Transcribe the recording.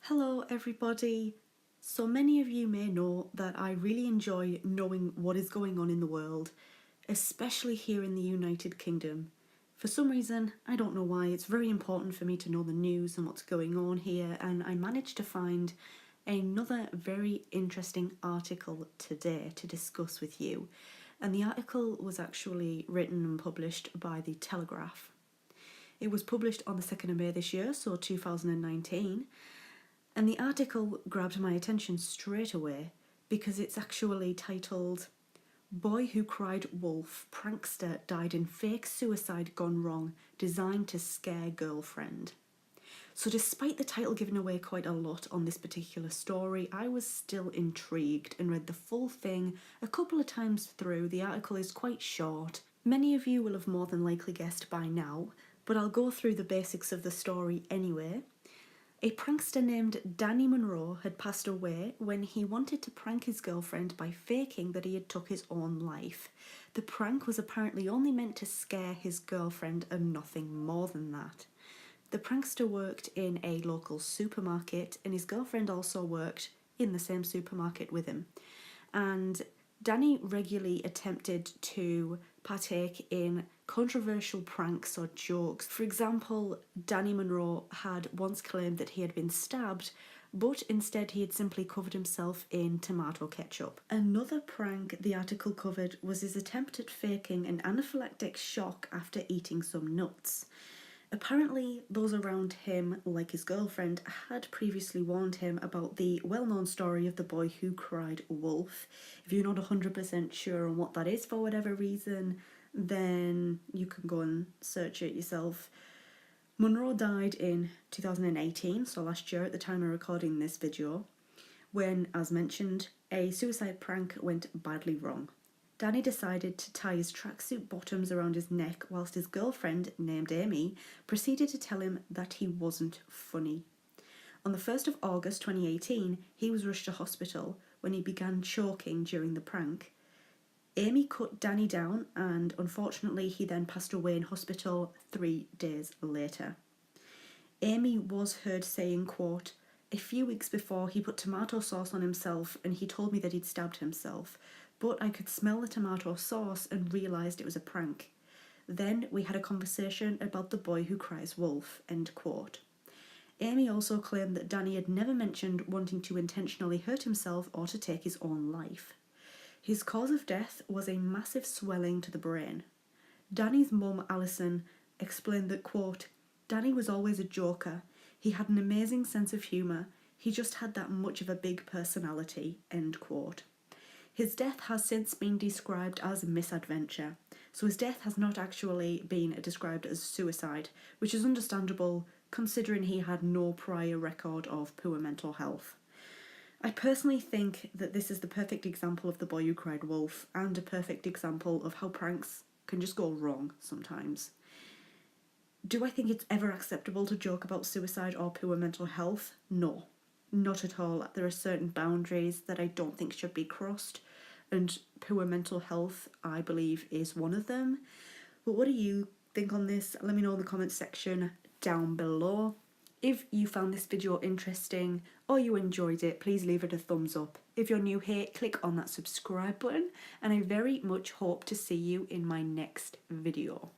Hello everybody! So many of you may know that I really enjoy knowing what is going on in the world, especially here in the United Kingdom. For some reason, I don't know why, it's very important for me to know the news and what's going on here, and I managed to find another very interesting article today to discuss with you. And the article was actually written and published by The Telegraph. It was published on the 2nd of May this year, so 2019. And the article grabbed my attention straight away because it's actually titled "Boy Who Cried Wolf, Prankster Died in Fake Suicide Gone Wrong, Designed to Scare Girlfriend." So despite the title giving away quite a lot on this particular story, I was still intrigued and read the full thing a couple of times through. The article is quite short. Many of you will have more than likely guessed by now, but I'll go through the basics of the story anyway. A prankster named Danny Monroe had passed away when he wanted to prank his girlfriend by faking that he had took his own life. The prank was apparently only meant to scare his girlfriend and nothing more than that. The prankster worked in a local supermarket and his girlfriend also worked in the same supermarket with him. And Danny regularly attempted to partake in controversial pranks or jokes. For example, Danny Monroe had once claimed that he had been stabbed, but instead he had simply covered himself in tomato ketchup. Another prank the article covered was his attempt at faking an anaphylactic shock after eating some nuts. Apparently, those around him, like his girlfriend, had previously warned him about the well-known story of the boy who cried wolf. If you're not 100% sure on what that is for whatever reason, then you can go and search it yourself. Monroe died in 2018, so last year at the time of recording this video, when, as mentioned, a suicide prank went badly wrong. Danny decided to tie his tracksuit bottoms around his neck whilst his girlfriend, named Amy, proceeded to tell him that he wasn't funny. On the 1st of August 2018, he was rushed to hospital when he began choking during the prank. Amy cut Danny down and unfortunately he then passed away in hospital 3 days later. Amy was heard saying, quote, "A few weeks before he put tomato sauce on himself and he told me that he'd stabbed himself. But I could smell the tomato sauce and realised it was a prank. Then we had a conversation about the boy who cries wolf," end quote. Amy also claimed that Danny had never mentioned wanting to intentionally hurt himself or to take his own life. His cause of death was a massive swelling to the brain. Danny's mum, Alison, explained that, quote, "Danny was always a joker. He had an amazing sense of humour. He just had that much of a big personality," end quote. His death has since been described as a misadventure, so his death has not actually been described as suicide, which is understandable considering he had no prior record of poor mental health. I personally think that this is the perfect example of the boy who cried wolf, and a perfect example of how pranks can just go wrong sometimes. Do I think it's ever acceptable to joke about suicide or poor mental health? No. Not at all. There are certain boundaries that I don't think should be crossed, and poor mental health, I believe, is one of them. But what do you think on this? Let me know in the comments section down below. If you found this video interesting or you enjoyed it, please leave it a thumbs up. If you're new here, click on that subscribe button, and I very much hope to see you in my next video.